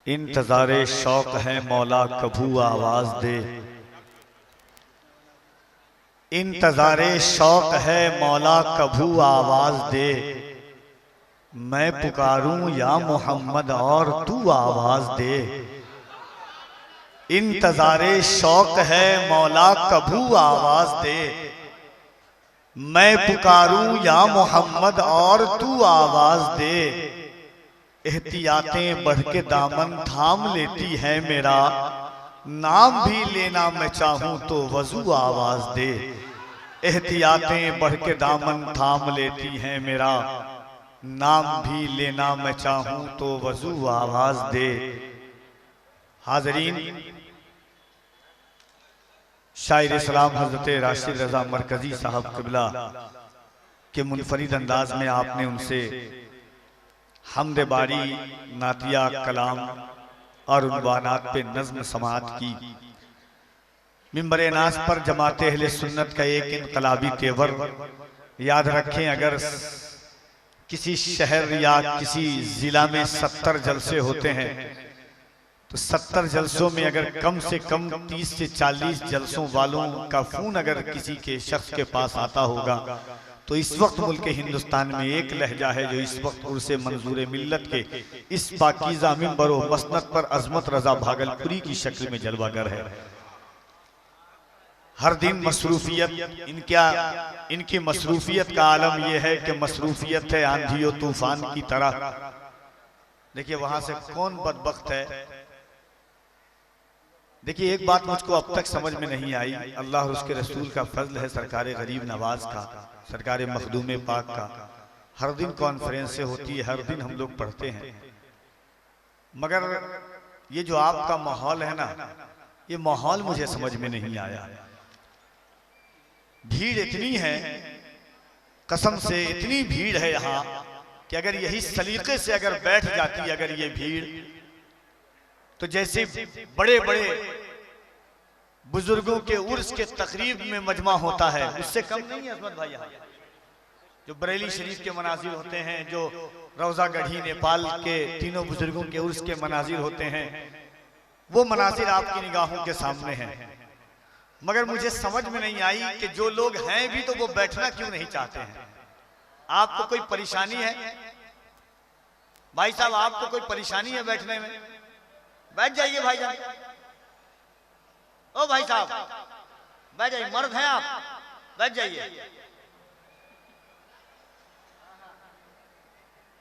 इंतज़ारे शौक है मौला कभू आवाज दे। इंतज़ारे शौक है मौला कभू आवाज दे। मैं पुकारूं या मोहम्मद और तू आवाज दे। इंतज़ारे शौक है मौला कभू आवाज दे। मैं पुकारूं या मोहम्मद और तू आवाज दे। एहतियातें बढ़ के दामन थाम लेती है मेरा, नाम भी लेना मैं चाहूं तो वजू आवाज दे। एहतियातें बढ़ के दामन थाम लेती हैं मेरा, नाम भी लेना मैं चाहूं तो वजू आवाज दे। हाज़रीन, शायर इस्लाम हजरत राशिद रजा मरकजी साहब क़िबला के मुनफरिद अंदाज में आपने उनसे हमद बारी, नातिया, कलाम और उन्वानात पे नज़्म समाअत की। मिंबर नास पर जमात अहले सुन्नत का एक इनकलाबी तेवर। याद रखें, अगर किसी शहर या किसी जिला में 70 जलसे होते हैं तो 70 जलसों में अगर कम से कम 30 से 40 जलसों वालों का फोन अगर किसी के शख्स के पास आता होगा तो इस वक्त मुल्क हिंदुस्तान में एक लहजा है जो इस वक्त उर्से मंजूर मिल्लत के इस पाकीज़ा मिंबर व मसनद पर अजमत रजा भागलपुरी की शक्ल में जलवागर है। हर दिन मसरूफियत इनकी मसरूफियत का आलम यह है कि मसरूफियत है आंधी और तूफान की तरह। देखिए वहां से कौन बदबख्त है। देखिए एक बात मुझको अब तक समझ में नहीं आई, अल्लाह और उसके रसूल का फजल है, सरकार गरीब नवाज का, सरकार मखदूम पाक का हर दिन कॉन्फ्रेंसें होती है, हर दिन हम लोग पढ़ते हैं। मगर ये जो आपका माहौल है ना, ये माहौल मुझे समझ में नहीं आया। भीड़ इतनी है, कसम से इतनी भीड़ है यहाँ कि अगर यही सलीके से अगर बैठ जाती अगर ये भीड़, तो जैसे बड़े बड़े बुजुर्गों के उर्स के तकरीब में मजमा होता है उससे कम नहीं है अहमद भाई। यहाँ जो बरेली शरीफ के मनाजिर होते हैं, जो रोजा गढ़ी नेपाल के तीनों बुजुर्गों के उर्स के मनाजिर होते हैं, वो मनाजिर आपकी निगाहों के सामने हैं। मगर मुझे समझ में नहीं आई कि जो लोग हैं भी तो वो बैठना क्यों नहीं चाहते हैं। आपको कोई परेशानी है भाई साहब? आपको कोई परेशानी है बैठने में? बैठ जाइए भाई जान। ओ भाई साहब बैठ जाइए, मर्द हैं आप, बैठ जाइए।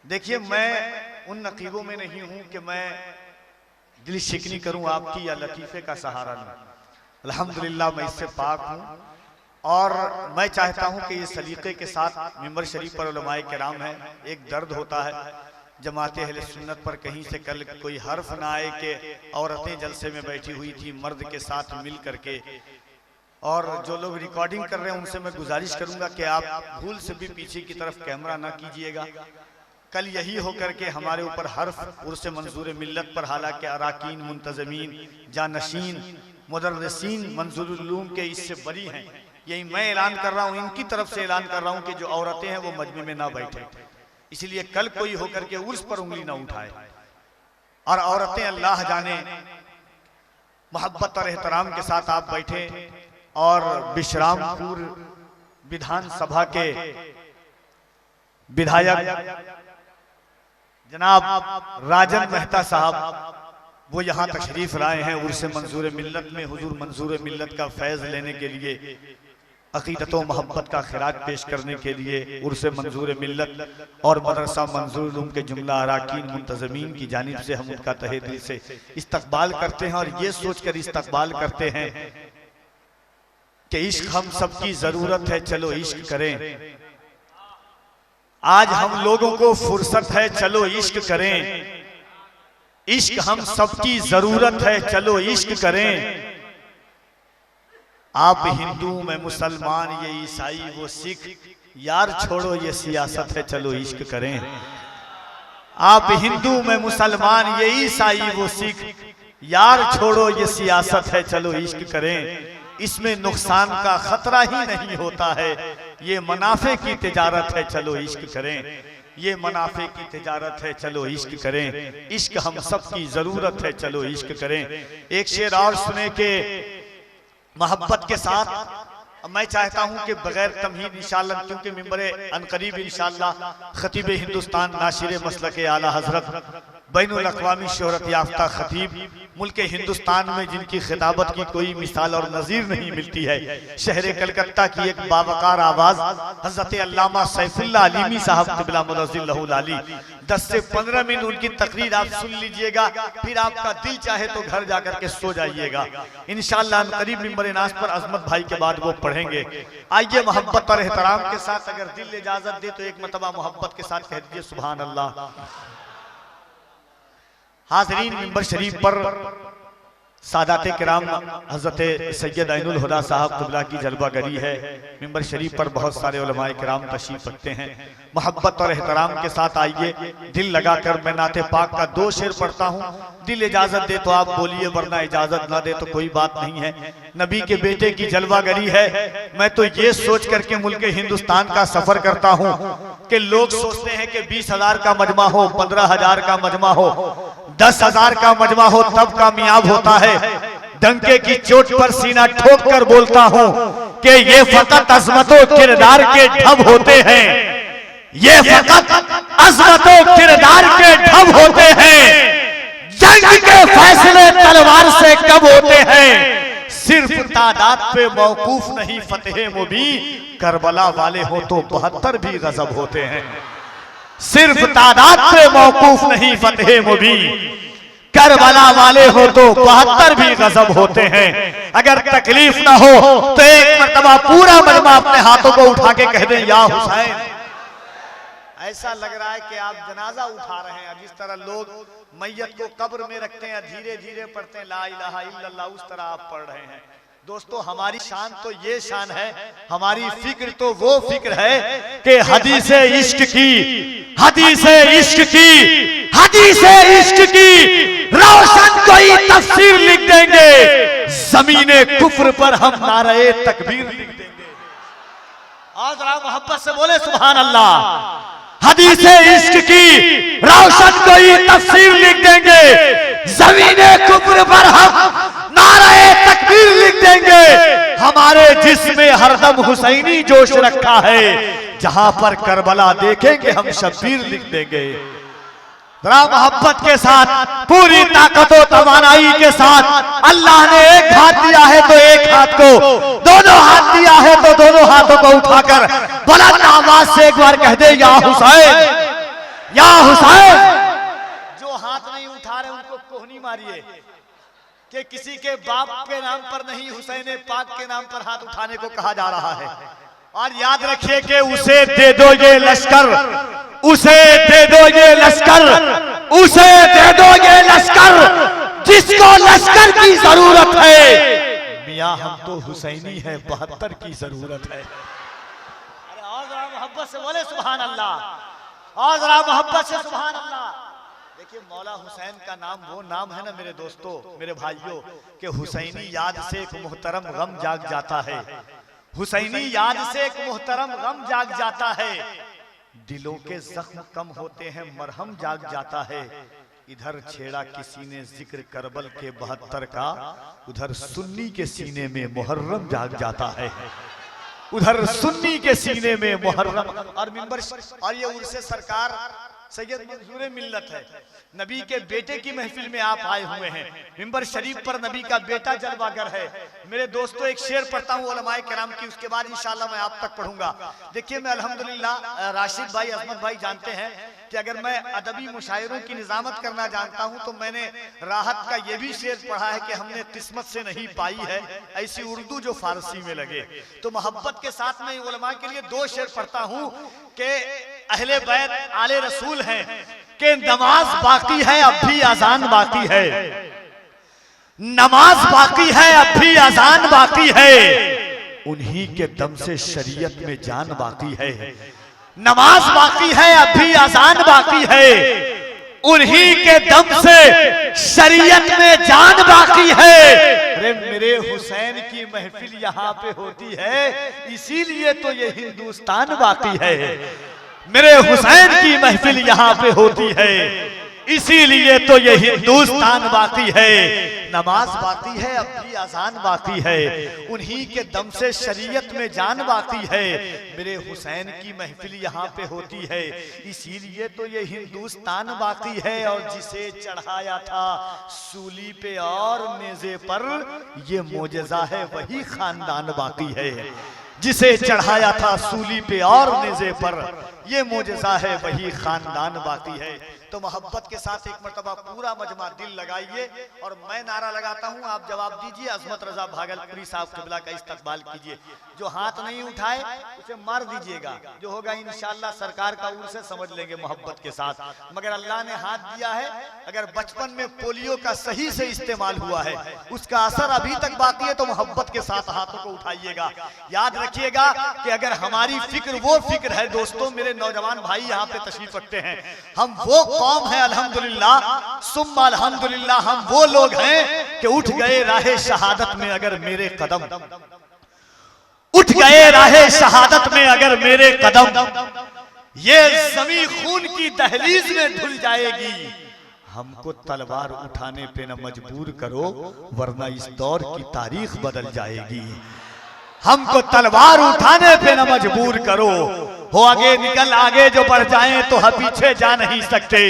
देखिए मैं उन नकीबों में नहीं हूं कि मैं दिल शिकनी करूं आपकी या लतीफे का सहारा लूं। अल्हम्दुलिल्लाह मैं इससे पाक हूं और मैं चाहता हूं कि ये सलीके के साथ मिंबर शरीफ पर उलमाए किराम है। एक दर्द होता है जमात अहले सुन्नत पर कहीं से कल कोई हर्फ ना आए कि औरतें जलसे में बैठी हुई थी मर्द के साथ मिल करके। और जो लोग रिकॉर्डिंग कर रहे हैं उनसे मैं गुजारिश करूंगा कि आप भूल से भी पीछे की तरफ कैमरा ना कीजिएगा। कल यही होकर के हमारे ऊपर हर्फ उर्से मंजूर मिल्लत पर, हालांकि अराकीन, मुंतजमीन, जानशीन, मुदर्रिसीन मंजूरुल उलूम के इससे बरी हैं। यही मैं ऐलान कर रहा हूँ, इनकी तरफ से ऐलान कर रहा हूँ कि जो औरतें हैं वो मजमे में ना बैठे। इसलिए कल कोई होकर के उर्स पर उंगली ना उठाए। और औरतें अल्लाह जाने मोहब्बत और एहतराम के साथ आप बैठे। और बिशरामपुर विधानसभा के विधायक जनाब राजन मेहता साहब वो यहाँ तशरीफ लाए हैं उर्से मंजूर मिल्लत में, हुजूर मंजूर मिल्लत का फैज़ लेने के लिए, अक़ीदत व मोहब्बत का खिराज पेश करने के लिए उर्से मंजूर मिल्लत और मदरसा मंजूर उलूम के जुमला अराकीन मुंतज़मीन की जानिब से हम उनका तहे दिल से इस्तक़बाल करते हैं। और ये सोच कर इस्तक़बाल करते हैं कि इश्क हम सबकी ज़रूरत है, चलो इश्क करें। आज हम लोगों को फुर्सत है, चलो इश्क करें। इश्क हम सबकी जरूरत है, चलो इश्क करें। आप हिंदू मैं मुसलमान, ये ईसाई वो सिख, यार छोड़ो ये सियासत है, चलो इश्क करें। आप हिंदू मैं मुसलमान, ये ईसाई वो सिख, यार छोड़ो ये सियासत है, चलो इश्क करें। इसमें नुकसान का खतरा ही नहीं होता है, ये मुनाफे की तिजारत है, चलो इश्क करें। ये मुनाफे की तिजारत है, चलो इश्क करें, इश्क हम सब की जरूरत है, चलो इश्क करें। एक शेर और सुने के मोहब्बत के साथ मैं चाहता हूं कि बगैर तमहीद इंशाअल्लाह, क्योंकि मिंबरे अनकरीब इंशाअल्लाह खतीब हिंदुस्तान नाशिर मसलक आला हजरत बैनुल अक़वामी शोहरत याफ्ता खतीब मुल्क हिंदुस्तान में जिनकी खिताबत की कोई मिसाल और नज़ीर नहीं मिलती है, शहर कलकत्ता की एक बावकार आवाज़ हज़रत अल्लामा सैफुल्लाह अलीमी साहब क़िबला मुनज़्ज़िलहुल आली, 10 से 15 मिनट उनकी तकरीर आप सुन लीजिएगा, फिर आपका दिल चाहे तो घर जाकर के सो जाइएगा इंशाअल्लाह। करीब मिंबर नाज पर अजमत भाई के बाद वो पढ़ेंगे। आइए मोहब्बत और एहतराम के साथ, अगर दिल इजाजत दे तो एक मरतबा मोहब्बत के साथ कह दीजिए सुभान अल्लाह। हाज़रीन, मिंबर शरीफ पर सादाते किराम हज़रत सैयद ऐनुल हुदा साहब क़िबला की जलवागरी है। मिंबर शरीफ पर बहुत सारे उलमाए किराम तशरीफ रखते हैं। मोहब्बत और एहतराम के साथ आइए, दिल लगाकर मैं नाते पाक का 2 शेर पढ़ता हूँ। दिल इजाजत दे तो आप बोलिए, वरना इजाजत ना दे तो कोई बात नहीं है। नबी के बेटे की जलवागरी है। मैं तो ये सोच करके मुल्क हिंदुस्तान का सफर करता हूँ कि लोग सोचते हैं कि 20,000 का मजमा हो, 15,000 का मजमा हो, 10,000 का मजमा हो तब कामयाब होता है। डंके की चोट पर सीना ठोक कर बोलता हूँ कि ये फकत अज़मतों किरदार के ढब होते हैं, ये फकत अज़मतों किरदार के ढब होते हैं। जंग के फैसले तलवार से कब होते हैं, सिर्फ तादाद पे मौकूफ नहीं फतेह मुबीन, करबला वाले हो तो 72 भी गजब होते हैं। सिर्फ तादाद पे मौकूफ नहीं फतेह मुबीन, करबला वाले हो तो 72 भी गजब होते हैं। अगर तकलीफ ना हो तो एक मरतबा पूरा मजमा अपने हाथों को उठा के कह दें या हुसैन। ऐसा लग रहा है कि आप जनाजा उठा रहे हैं। जिस तरह लोग मैयत को कब्र में रखते हैं, धीरे धीरे पढ़ते हैं ला इलाहा इल्लल्लाह, उस तरह आप पढ़ रहे हैं। दोस्तों, हमारी शान तो ये शान है, हमारी फिक्र तो वो फिक्र है कि हदीसे इश्क की, हदीसे इश्क की, हदीसे इश्क की रोशन कोई तफसीर लिख देंगे, ज़मीने कुफ्र पर हम नारे तकबीर लिख देंगे। आज जरा मोहब्बत से बोले सुभान अल्लाह। हदीसे इश्क की रोशन कोई तफसीर लिख देंगे, ज़मीने कुफ्र पर हम नारे तकबीर लिख देंगे। हमारे जिस्म हरदम हुसैनी जोश रखा है, जहां पर करबला देखेंगे हम शब्बीर लिख देंगे। जरा मोहब्बत के साथ, पूरी ताकत और तवानाई के साथ, अल्लाह ने एक हाथ दिया है तो एक हाथ को, दोनों हाथ दिया है तो दोनों हाथों को उठाकर बुलंद आवाज से एक बार कह दे या हुसैन, या हुसैन। जो हाथ नहीं उठा रहे उनको कोहनी मारिए कि किसी के बाप के नाम पर नहीं, हुसैन पाक के नाम पर हाथ उठाने को कहा जा रहा है। और याद रखिए कि उसे दे दो ये लश्कर, उसे दे दो ये लश्कर, उसे दे दो ये लश्कर जिसको लश्कर की जरूरत है। मियां हम तो हुसैनी है, 72 की जरूरत है। अरे और जरा मोहब्बत से बोले सुभान अल्लाह, और जरा मोहब्बत से सुभान अल्लाह। देखिए, मौला हुसैन का नाम वो नाम है ना मेरे दोस्तों, मेरे भाइयों, कि हुसैनी याद से एक मुहतरम गम जाग जाता है। हुसैनी याद से एक मुहतरम गम जाग जाता है। दिलों के जख्म कम होते हैं, मरहम जाग जाता है। इधर छेड़ा किसी ने जिक्र करबल के 72 का, उधर सुन्नी के सीने में मुहर्रम जाग जाता है। उधर सुन्नी के सीने में मुहर्रम। और मिंबर, और ये उर्से सरकार सैयद मंजूर मिल्लत है, नबी के बेटे की महफिल में आप आए हुए हैं। मिंबर शरीफ पर नबी का बेटा जलवागर है। मेरे दोस्तों, एक शेर पढ़ता हूँ उलमाए किराम की, उसके बाद इंशाअल्लाह मैं आप तक पढ़ूंगा। देखिए, मैं अल्हम्दुलिल्लाह, राशिद भाई, अजमत भाई जानते हैं कि अगर मैं अदबी मुशायरों की निजामत करना जानता हूँ तो मैंने राहत का ये भी शेर पढ़ा है कि हमने किस्मत से नहीं पाई है ऐसी उर्दू जो फारसी में लगे। तो मोहब्बत के साथ मैं उलमा के लिए 2 शेर पढ़ता हूँ कि अहले बैत आले रसूल हैं कि नमाज बाकी है अब भी अजान बाकी है, नमाज बाकी है अब भी अजान बाकी है, उन्हीं के दम से शरीयत में जान बाकी है। नमाज बाकी है अब भी अजान बाकी है, उन्हीं के दम से शरीयत में जान बाकी है। अरे मेरे हुसैन की महफिल यहाँ पे होती है, इसीलिए तो ये हिंदुस्तान बाकी है। मेरे हुसैन की महफिल यहाँ पे होती है, इसीलिए तो ये हिंदुस्तान बाकी है। नमाज बाकी है, अब भी अजान बाकी है, उन्हीं के दम से शरीयत में जान बाकी है। मेरे हुसैन की महफिल यहाँ पे होती है, इसीलिए तो ये हिंदुस्तान बाकी है। और जिसे चढ़ाया था सूली पे और नेज़े पर, ये मोजज़ा है वही खानदान बाकी है। जिसे चढ़ाया था सूली पे और नेज़े पर, ये मोजज़ा है वही खानदान बाकी है। तो मोहब्बत के साथ एक मर्तबा पूरा मजमा दिल लगाइए और मैं नारा लगाता हूं, आप जवाब दीजिए। अजमत रजा भागलपुरी साहब किबला का इस्तकबाल कीजिए। जो हाथ नहीं उठाए उसे मार दीजिएगा, जो होगा इंशाअल्लाह सरकार का उर से समझ लेंगे मोहब्बत के साथ। मगर अल्लाह ने हाथ दिया है, अगर बचपन में पोलियो का सही से इस्तेमाल हुआ है, उसका असर अभी तक बाकी है, तो मोहब्बत के साथ हाथों को उठाइएगा। याद रखिएगा कि अगर हमारी फिक्र वो फिक्र है दोस्तों, मेरे नौजवान भाई यहाँ पे तशरीफ रखते हैं, हम वो कौम है अल्हम्दुलिल्लाह सुम्मा अल्हम्दुलिल्लाह, हम वो लोग हैं कि उठ गए राहे शहादत में अगर मेरे कदम, उठ गए राहे शहादत में अगर मेरे कदम, ये ज़मीं खून की दहलीज में धुल जाएगी। हमको तलवार उठाने पे न मजबूर करो, वरना इस दौर की तारीख बदल जाएगी। हमको तलवार उठाने पे न मजबूर करो, हो आगे निकल आगे जो बढ़ जाएं तो हम पीछे जा नहीं सकते,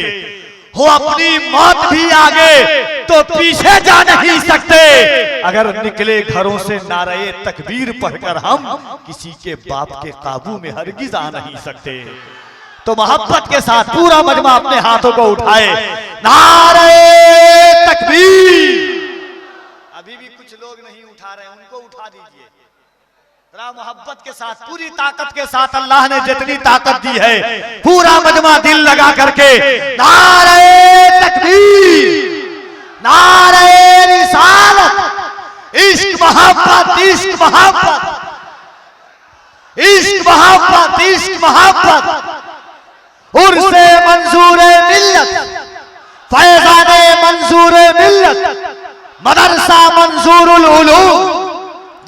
हो अपनी मौत भी आगे तो पीछे जा नहीं सकते। अगर निकले घरों से नारे तकबीर पढ़कर हम किसी के बाप के काबू में हरगिज आ नहीं सकते। तो मोहब्बत के साथ पूरा मजमा अपने हाथों को उठाए, नारे तकबीर। अभी भी कुछ लोग नहीं उठा रहे, उनको उठा दीजिए। मोहब्बत के साथ पूरी ताकत के साथ, अल्लाह ने जितनी ताकत दी है पूरा मजमा दिल लगा करके नारे तकबीर, नारे रिसालत, इश्क मोहब्बत, इश्क मोहब्बत, इश्क मोहब्बत, इश्क मोहब्बत, उर्से मंजूरे मिल्लत, फैज़ाने मंजूरे मिल्लत, मदरसा मंजूरुल उलूम,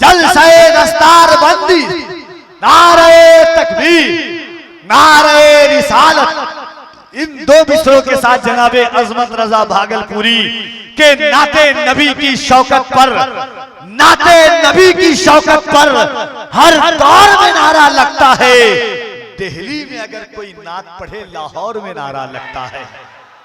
जलसे दस्तार बंदी, नारे तकबीर, नारे रिसालत। इन दो मिसरों के साथ जनाबे अजमत रजा भागलपुरी के नाते नबी की शौकत पर, नाते नबी की शौकत पर हर दौर में नारा लगता है। दिल्ली में अगर कोई नात पढ़े, लाहौर में नारा लगता है।